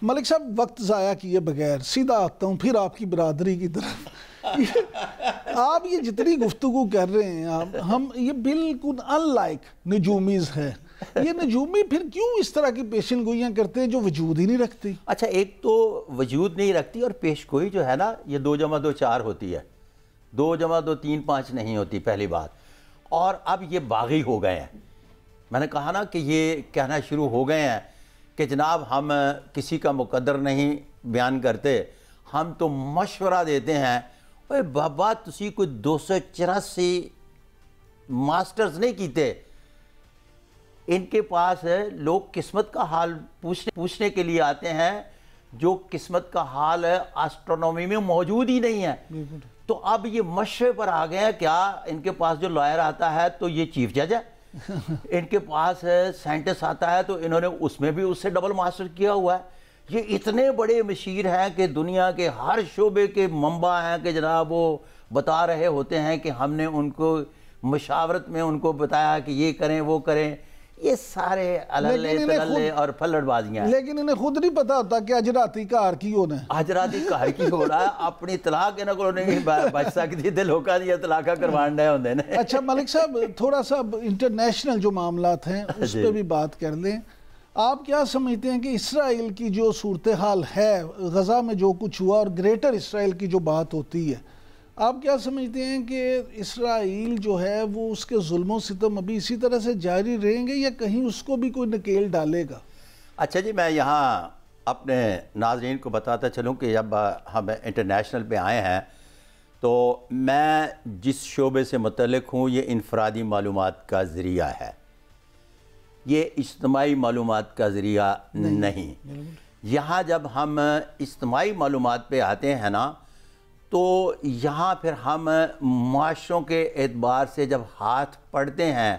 ملک صاحب وقت ضائع کیے بغیر سیدھا آتا ہوں پھر آپ کی برادری کی طرف. آپ یہ جتنی گفتگو کر رہے ہیں ہم یہ بالکل ان لائک نجومیز ہے. یہ نجومی پھر کیوں اس طرح کی پیشن گوئیاں کرتے ہیں جو وجود ہی نہیں رکھتی؟ اچھا، ایک تو وجود نہیں رکھتی، اور پیش گوئی جو ہے نا یہ 2 + 2 = 4 ہوتی ہے، 2 + 2 = 3 5 نہیں ہوتی، پہلی بات. اور اب یہ باغی ہو گئے ہیں. میں نے کہا نا کہ یہ کہنا شروع ہو گئے ہیں کہ جناب ہم کسی کا مقدر نہیں بیان کرتے، ہم تو مشورہ دیتے ہیں. اوے بابا تسی کوئی 284 ماسٹرز نہیں کیتے. ان کے پاس لوگ قسمت کا حال پوچھنے کے لیے آتے ہیں جو قسمت کا حال آسٹرونومی میں موجود ہی نہیں ہے. تو اب یہ مشورے پر آ گئے ہیں. کیا ان کے پاس جو لائر آتا ہے تو یہ چیف جج ہے، ان کے پاس سائنٹسٹ آتا ہے تو انہوں نے اس میں بھی اس سے ڈبل ماسٹر کیا ہوا ہے. یہ اتنے بڑے مشیر ہیں کہ دنیا کے ہر شعبے کے منبع ہیں کہ جناب وہ بتا رہے ہوتے ہیں کہ ہم نے ان کو مشاورت میں ان کو بتایا کہ یہ کریں وہ کریں. یہ سارے عللے تللے اور پھلڑ بازیاں ہیں. لیکن انہیں خود نہیں پتا ہوتا کہ اجراتی کار کی ہونا ہے. اجراتی کار کی ہو رہا ہے. اپنی طلاق انہوں کو نہیں بچ سکتی تے لوکاں دی طلاقاں کروانے ہوندے نے. اچھا ملک صاحب تھوڑا سا انٹرنیشنل جو معاملات ہیں اس پہ بھی بات کر لیں. آپ کیا سمجھتے ہیں کہ اسرائیل کی جو صورتحال ہے، غزہ میں جو کچھ ہوا اور گریٹر اسرائیل کی جو بات ہوتی ہے، آپ کیا سمجھتے ہیں کہ اسرائیل جو ہے وہ اس کے ظلم و ستم ابھی اسی طرح سے جاری رہیں گے یا کہیں اس کو بھی کوئی نکیل ڈالے گا؟ اچھا جی، میں یہاں اپنے ناظرین کو بتاتا چلوں کہ جب ہم انٹرنیشنل پہ آئے ہیں تو میں جس شعبے سے متعلق ہوں یہ انفرادی معلومات کا ذریعہ ہے، یہ اجتماعی معلومات کا ذریعہ نہیں. یہاں جب ہم اجتماعی معلومات پہ آتے ہیں نا تو یہاں پھر ہم معاشروں کے اعتبار سے جب ہاتھ پڑھتے ہیں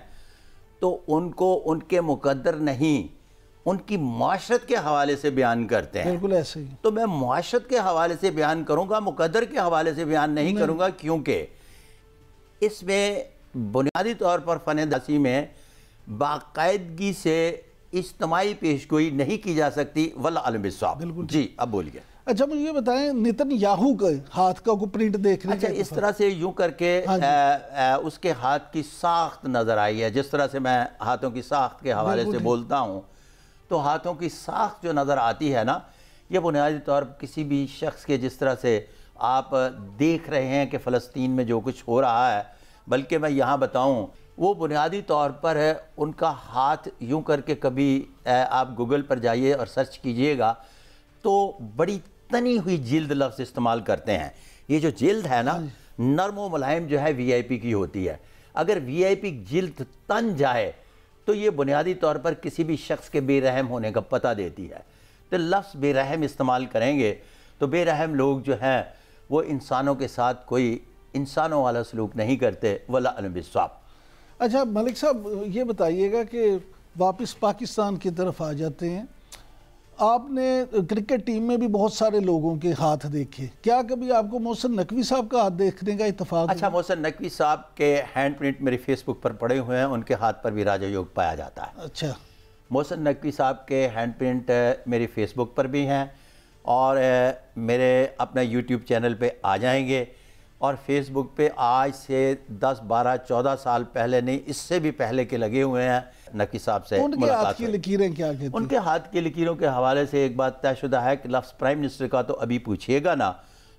تو ان کو ان کے مقدر نہیں ان کی معاشرت کے حوالے سے بیان کرتے ہیں. بالکل ایسے ہی. تو میں معاشرت کے حوالے سے بیان کروں گا، مقدر کے حوالے سے بیان نہیں کروں گا، کیونکہ اس میں بنیادی طور پر فن داسی میں باقاعدگی سے اجتماعی پیشگوئی نہیں کی جا سکتی. واللہ علم بالصواب. جی اب بولیے. اچھا مجھے یہ بتائیں نتن یاہو کا ہاتھ کا کوئی پرنٹ دیکھنے کا؟ اچھا اس طرح سے یوں کر کے اس کے ہاتھ کی ساخت نظر آئی ہے. جس طرح سے میں ہاتھوں کی ساخت کے حوالے سے بولتا ہوں تو ہاتھوں کی ساخت جو نظر آتی ہے نا یہ بنیادی طور پر کسی بھی شخص کے، جس طرح سے آپ دیکھ رہے ہیں کہ فلسطین میں جو کچھ ہو رہا ہے، بلکہ میں یہاں بتاؤں وہ بنیادی طور پر ہے ان کا ہاتھ یوں کر کے کبھی آپ گوگل پر جائیے اور سرچ کیجئے گا تو بڑی تنی ہوئی جلد لفظ استعمال کرتے ہیں. یہ جو جلد ہے نا نرم و ملائم جو ہے وی آئی پی کی ہوتی ہے. اگر وی آئی پی جلد تن جائے تو یہ بنیادی طور پر کسی بھی شخص کے بے رحم ہونے کا پتہ دیتی ہے. تو لفظ بے رحم استعمال کریں گے تو بے رحم لوگ جو ہیں وہ انسانوں کے ساتھ کوئی انسانوں والا سلوک نہیں کرتے. واللہ علم بالصواب. اچھا ملک صاحب یہ بتائیے گا کہ واپس پاکستان کی طرف آ جاتے ہیں. آپ نے کرکٹ ٹیم میں بھی بہت سارے لوگوں کے ہاتھ دیکھے، کیا کبھی آپ کو محسن نقوی صاحب کا ہاتھ دیکھنے کا اتفاق؟ اچھا محسن نقوی صاحب کے ہینڈ پرنٹ میری فیس بک پر پڑے ہوئے ہیں، ان کے ہاتھ پر بھی راجہ یوگ پایا جاتا ہے. اچھا محسن نقوی صاحب کے ہینڈ پرنٹ میری فیس بک پر بھی ہیں اور میرے اپنا یوٹیوب چینل پہ آ جائیں گے. اور فیس بک پہ آج سے 10 12 14 سال پہلے نہیں، اس سے بھی پہلے کے لگے ہوئے ہیں. نقوی صاحب سے ان کے ہاتھ کی لکیریں کیا کہتی ہیں؟ ان کے ہاتھ کی لکیروں کے حوالے سے ایک بات طے شدہ ہے کہ لفظ پرائم منسٹر کا تو ابھی پوچھئے گا نا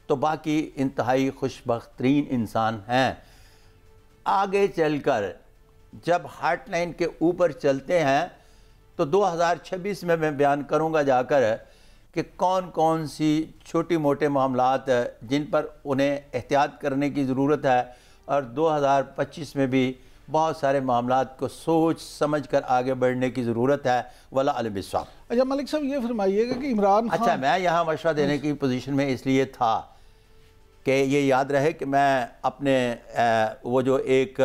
تو باقی انتہائی خوش بخت ترین انسان ہیں. آگے چل کر جب ہارٹ لائن کے اوپر چلتے ہیں تو 2026 میں بیان کروں گا جا کر کہ کون کون سی چھوٹی موٹے معاملات جن پر انہیں احتیاط کرنے کی ضرورت ہے، اور 2025 میں بھی بہت سارے معاملات کو سوچ سمجھ کر آگے بڑھنے کی ضرورت ہے. واللہ علم بالصواب. اچھا ملک صاحب یہ فرمائیے گا کہ عمران خان، اچھا میں یہاں مشورہ دینے کی پوزیشن میں اس لیے تھا کہ یہ یاد رہے کہ میں اپنے وہ جو ایک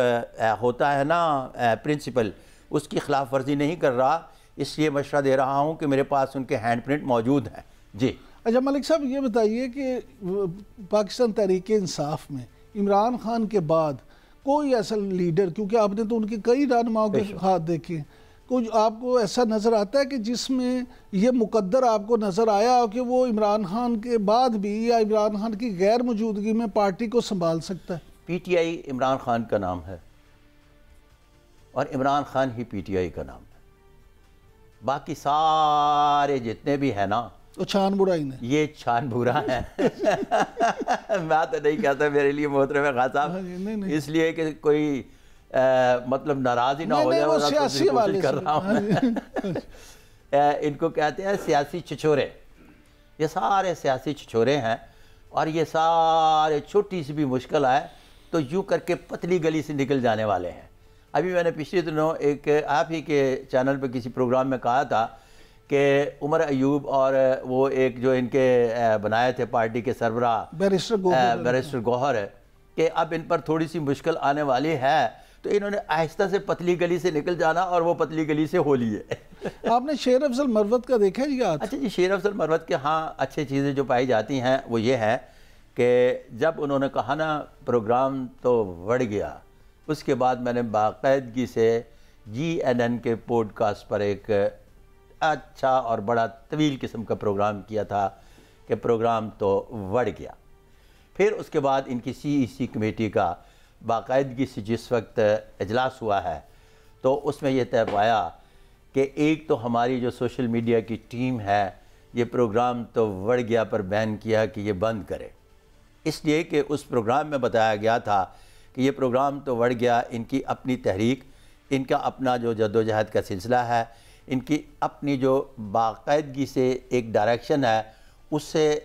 ہوتا ہے نا پرنسپل، اس کی خلاف ورزی نہیں کر رہا، اس لیے مشورہ دے رہا ہوں کہ میرے پاس ان کے ہینڈ پرنٹ موجود ہیں. جی اچھا ملک صاحب یہ بتائیے کہ پاکستان تحریک انصاف میں عمران خان کے بعد کوئی ایسا لیڈر، کیونکہ آپ نے تو ان کے کئی رہنماؤں کے ہاتھ دیکھے، کچھ آپ کو ایسا نظر آتا ہے کہ جس میں یہ مقدر آپ کو نظر آیا کہ وہ عمران خان کے بعد بھی یا عمران خان کی غیر موجودگی میں پارٹی کو سنبھال سکتا ہے؟ P T I Imran Khan کا نام ہے اور عمران خان ہی پی ٹی آئی کا نام ہے. باقی سارے جتنے بھی ہیں نا وہ چھان برائی نے یہ چھان بھورا ہے. میں تو نہیں کہتا میرے لیے محترم خان صاحب، اس لیے کہ کوئی مطلب ناراض ہی نہ ہو جائے، کوشش کر رہا ہوں. ان کو کہتے ہیں سیاسی چھچورے. یہ سارے سیاسی چھچورے ہیں اور یہ سارے چھوٹی سی بھی مشکل آئے تو یوں کر کے پتلی گلی سے نکل جانے والے ہیں. ابھی میں نے پچھلے دنوں ایک آپ ہی کے چینل پہ کسی پروگرام میں کہا تھا کہ عمر ایوب اور وہ ایک جو ان کے بنائے تھے پارٹی کے سربراہ بیرسٹر گوہر، کہ اب ان پر تھوڑی سی مشکل آنے والی ہے تو انہوں نے آہستہ سے پتلی گلی سے نکل جانا اور وہ پتلی گلی سے ہو لیے. آپ نے شیر افضل مروت کا دیکھا جی؟ اچھا جی، شیر افضل مروت کے ہاں اچھے چیزیں جو پائی جاتی ہیں وہ یہ ہے کہ جب انہوں نے کہا نا پروگرام تو بڑھ گیا، اس کے بعد میں نے باقاعدگی سے GNN کے پوڈ کاسٹ پر ایک اچھا اور بڑا طویل قسم کا پروگرام کیا تھا کہ پروگرام تو بڑھ گیا. پھر اس کے بعد ان کی CEC کمیٹی کا باقاعدگی سے جس وقت اجلاس ہوا ہے تو اس میں یہ طے پایا کہ ایک تو ہماری جو سوشل میڈیا کی ٹیم ہے یہ پروگرام تو بڑھ گیا پر بین کیا کہ یہ بند کرے، اس لیے کہ اس پروگرام میں بتایا گیا تھا کہ یہ پروگرام تو بڑھ گیا، ان کی اپنی تحریک، ان کا اپنا جو جدوجہد کا سلسلہ ہے، ان کی اپنی جو باقاعدگی سے ایک ڈائریکشن ہے، اس سے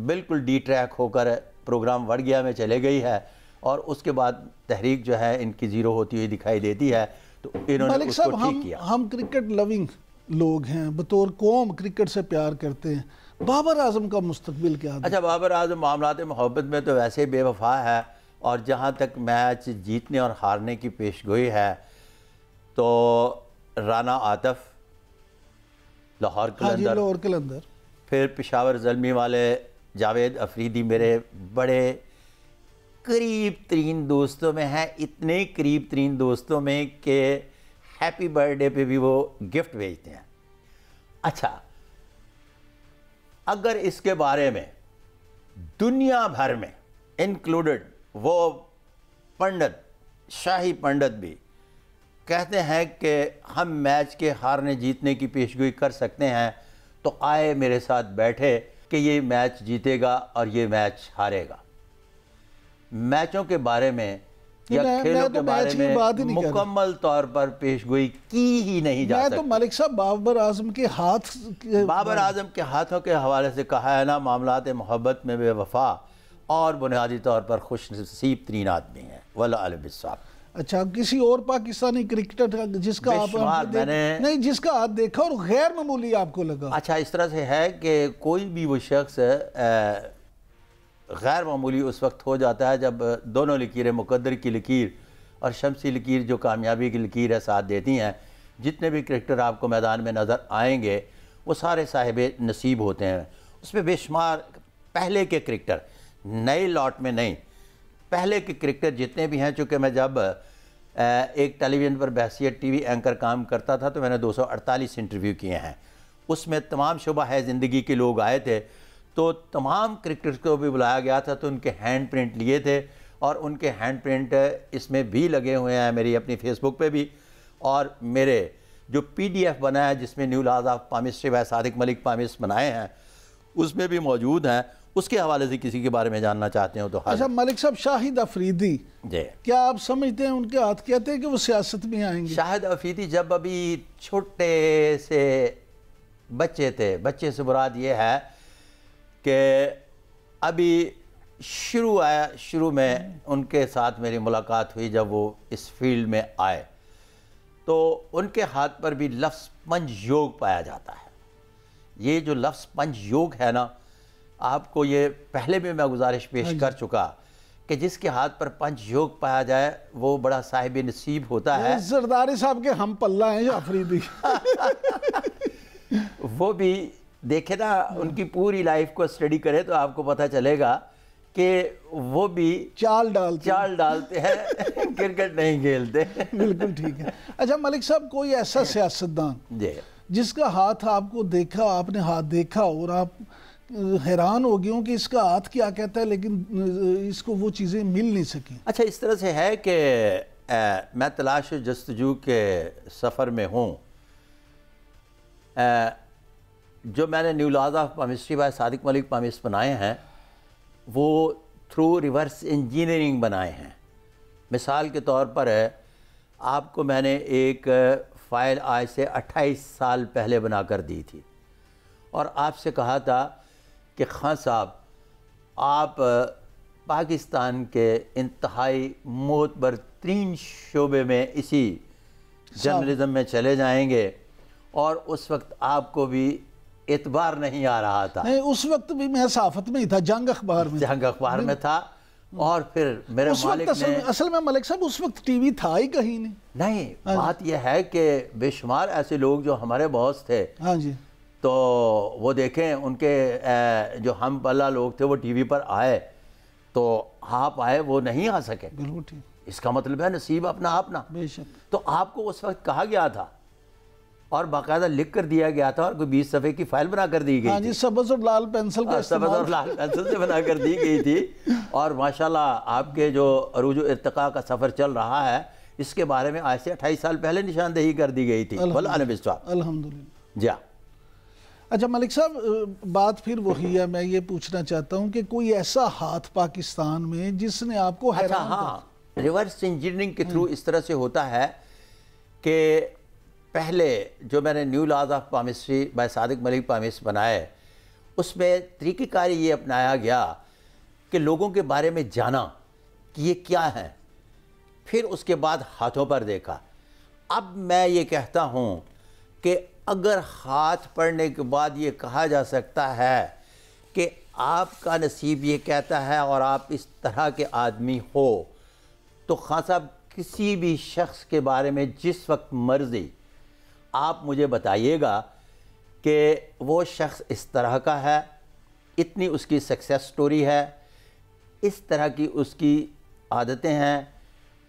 بالکل ڈی ٹریک ہو کر پروگرام بڑھ گیا میں چلے گئی ہے اور اس کے بعد تحریک جو ہے ان کی زیرو ہوتی ہوئی دکھائی دیتی ہے. تو انہوں نے اس کو ٹھیک کیا. ہم کرکٹ لونگ لوگ ہیں، بطور قوم کرکٹ سے پیار کرتے ہیں. بابر اعظم کا مستقبل کیا ہے؟ اچھا، بابر اعظم معاملات محبت میں تو ویسے بے وفا ہے، اور جہاں تک میچ جیتنے اور ہارنے کی پیشگوئی ہے تو رانا عاطف لاہور قلندر، پھر پشاور زلمی والے جاوید افریدی میرے بڑے قریب ترین دوستوں میں ہیں، اتنے قریب ترین دوستوں میں کہ ہیپی برتھ ڈے پہ بھی وہ گفٹ بھیجتے ہیں. اچھا، اگر اس کے بارے میں دنیا بھر میں انکلوڈڈ وہ پنڈت، شاہی پنڈت بھی کہتے ہیں کہ ہم میچ کے ہارنے جیتنے کی پیشگوئی کر سکتے ہیں تو آئے میرے ساتھ بیٹھے کہ یہ میچ جیتے گا اور یہ میچ ہارے گا. میچوں کے بارے میں یا کھیلوں کے بارے میں مکمل طور پر پیشگوئی کی ہی نہیں جا سکتی. میں تو ملک صاحب بابر اعظم کے ہاتھوں کے حوالے سے کہا ہے نا، معاملات محبت میں بے وفا اور بنیادی طور پر خوش نصیب ترین آدمی ہیں. واللہ علیہ بالصواب. اچھا، کسی اور پاکستانی کرکٹر جس کا آپ دیکھا اور غیر معمولی آپ کو لگا؟ اچھا، اس طرح سے ہے کہ کوئی بھی وہ شخص غیر معمولی اس وقت ہو جاتا ہے جب دونوں لکیریں، مقدر کی لکیر اور شمسی لکیر جو کامیابی کی لکیر ہے، ساتھ دیتی ہیں. جتنے بھی کرکٹر آپ کو میدان میں نظر آئیں گے وہ سارے صاحب نصیب ہوتے ہیں. اس میں بے شمار پہلے کے کرکٹر، نئے لاٹ میں نہیں، پہلے کے کرکٹر جتنے بھی ہیں. چونکہ میں جب ایک ٹیلی ویژن پر بحیثیت ٹی وی اینکر کام کرتا تھا تو میں نے 248 انٹرویو کیے ہیں. اس میں تمام شعبہ ہے زندگی کے لوگ آئے تھے تو تمام کرکٹرز کو بھی بلایا گیا تھا تو ان کے ہینڈ پرنٹ لیے تھے اور ان کے ہینڈ پرنٹ اس میں بھی لگے ہوئے ہیں میری اپنی فیس بک پہ بھی، اور میرے جو PDF بنا ہے جس میں new laws of palmistry by Sadiq Malik palms بنائے ہیں اس میں بھی موجود ہیں. اس کے حوالے سے کسی کے بارے میں جاننا چاہتے ہوں تو اچھا ملک صاحب، شاہد افریدی جی، کیا آپ سمجھتے ہیں ان کے ہاتھ کہتے ہیں کہ وہ سیاست میں آئیں گے؟ شاہد افریدی جب ابھی چھوٹے سے بچے تھے، بچے سے مراد یہ ہے کہ ابھی شروع میں ان کے ساتھ میری ملاقات ہوئی جب وہ اس فیلڈ میں آئے تو ان کے ہاتھ پر بھی لفظ پنج یوگ پایا جاتا ہے. یہ جو لفظ پنج یوگ ہے نا، آپ کو یہ پہلے بھی میں گزارش پیش کر چکا کہ جس کے ہاتھ پر پنج یوگ پایا جائے وہ بڑا صاحب نصیب ہوتا ہے. زرداری صاحب کے ہم پلہ ہیں جو افریدی. وہ بھی دیکھیں نا، ان کی پوری لائف کو اسٹڈی کرے تو آپ کو پتہ چلے گا کہ وہ بھی چال ڈالتے ہیں کرکٹ نہیں کھیلتے. بالکل ٹھیک ہے. اچھا ملک صاحب، کوئی ایسا سیاستدان جس کا ہاتھ آپ کو دیکھا، آپ نے ہاتھ دیکھا اور آپ حیران ہو گئے ہوں کہ اس کا ہاتھ کیا کہتا ہے لیکن اس کو وہ چیزیں مل نہیں سکیں؟ اچھا، اس طرح سے ہے کہ میں تلاش و جستجو کے سفر میں ہوں. جو میں نے new laws of palmistry by Sadiq Malik palms بنائے ہیں وہ تھرو ریورس انجینئرنگ بنائے ہیں. مثال کے طور پر آپ کو میں نے ایک فائل آج سے 28 سال پہلے بنا کر دی تھی اور آپ سے کہا تھا کہ خان صاحب آپ پاکستان کے انتہائی معتبر ترین شعبے میں اسی جرنلزم میں چلے جائیں گے، اور اس وقت آپ کو بھی اعتبار نہیں آ رہا تھا. نہیں، اس وقت بھی میں صحافت میں ہی تھا، جنگ اخبار میں تھا. اور پھر میرے مالک نے اصل میں ملک صاحب اس وقت ٹی وی تھا ہی کہیں نہیں. بات یہ ہے کہ بے شمار ایسے لوگ جو ہمارے باس تھے، ہاں جی، تو وہ دیکھیں ان کے جو ہم پلہ لوگ تھے وہ ٹی وی پر آئے تو آپ آئے، وہ نہیں آ سکے. بالکل ٹھیک. اس کا مطلب ہے نصیب اپنا اپنا. بے شک. تو آپ کو اس وقت کہا گیا تھا اور باقاعدہ لکھ کر دیا گیا تھا اور کوئی 20 صفحے کی فائل بنا کر دی گئی. ہاں جی، سبز اور لال پینسل کا سبز اور لال پینسل سے بنا کر دی گئی تھی. اور ماشاءاللہ آپ کے جو عروج و ارتقاء کا سفر چل رہا ہے اس کے بارے میں آج سے 28 سال پہلے نشاندہی کر دی گئی تھی. الحمدللہ. جی ہاں. اچھا ملک صاحب، بات پھر وہی ہے، میں یہ پوچھنا چاہتا ہوں کہ کوئی ایسا ہاتھ پاکستان میں جس نے آپ کو حیران کر؟ ہاں، ریورس انجینئرنگ کے تھرو اس طرح سے ہوتا ہے کہ پہلے جو میں نے new laws of palmistry by Sadiq Malik palms بنائے، اس میں طریقہ کاری یہ اپنایا گیا کہ لوگوں کے بارے میں جانا کہ یہ کیا ہے، پھر اس کے بعد ہاتھوں پر دیکھا. اب میں یہ کہتا ہوں کہ اگر ہاتھ پڑھنے کے بعد یہ کہا جا سکتا ہے کہ آپ کا نصیب یہ کہتا ہے اور آپ اس طرح کے آدمی ہو، تو خان صاحب کسی بھی شخص کے بارے میں جس وقت مرضی آپ مجھے بتائیے گا کہ وہ شخص اس طرح کا ہے، اتنی اس کی سکسیس سٹوری ہے، اس طرح کی اس کی عادتیں ہیں،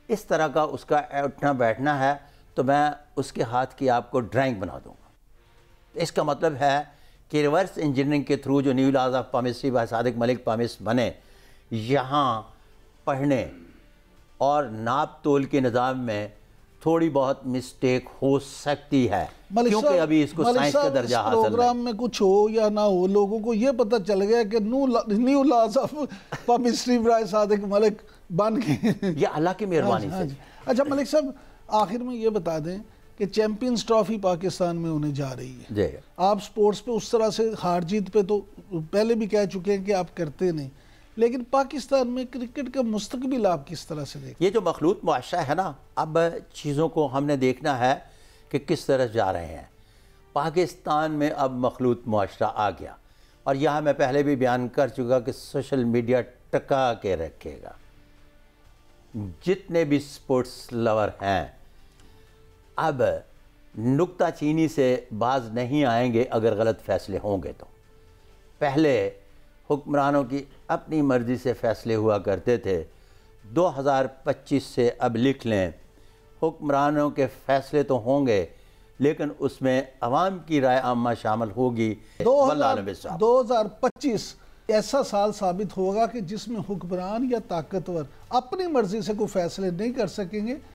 اس طرح کا اس کا اٹھنا بیٹھنا ہے، تو میں اس کے ہاتھ کی آپ کو ڈرائنگ بنا دوں گا. اس کا مطلب ہے کہ ریورس انجینئرنگ کے تھرو جو new laws of palmistry by Sadiq Malik palms بنے، یہاں پڑھنے اور ناپ تول کے نظام میں تھوڑی بہت مسٹیک ہو سکتی ہے کیونکہ ابھی اس کو سائنس کا درجہ حاصل ہے. پروگرام میں کچھ ہو یا نہ ہو، لوگوں کو یہ پتہ چل گیا کہ new laws of palmistry by Sadiq Malik بن گئے. یہ اللہ کی مہربانی سے. اچھا ملک صاحب، آخر میں یہ بتا دیں کہ چیمپئنز ٹرافی پاکستان میں ہونے جا رہی ہے. جی. آپ سپورٹس پہ اس طرح سے ہار جیت پہ تو پہلے بھی کہہ چکے ہیں کہ آپ کرتے نہیں، لیکن پاکستان میں کرکٹ کا مستقبل آپ کس طرح سے دیکھیں؟ یہ جو مخلوط معاشرہ ہے نا، اب چیزوں کو ہم نے دیکھنا ہے کہ کس طرح جا رہے ہیں. پاکستان میں اب مخلوط معاشرہ آ گیا، اور یہاں میں پہلے بھی بیان کر چکا کہ سوشل میڈیا ٹکا کے رکھے گا. جتنے بھی سپورٹس لور ہیں اب نکتہ چینی سے باز نہیں آئیں گے اگر غلط فیصلے ہوں گے تو. پہلے حکمرانوں کی اپنی مرضی سے فیصلے ہوا کرتے تھے. 2025 سے اب لکھ لیں، حکمرانوں کے فیصلے تو ہوں گے لیکن اس میں عوام کی رائے عامہ شامل ہوگی. 2025 ایسا سال ثابت ہوگا کہ جس میں حکمران یا طاقتور اپنی مرضی سے کوئی فیصلے نہیں کر سکیں گے،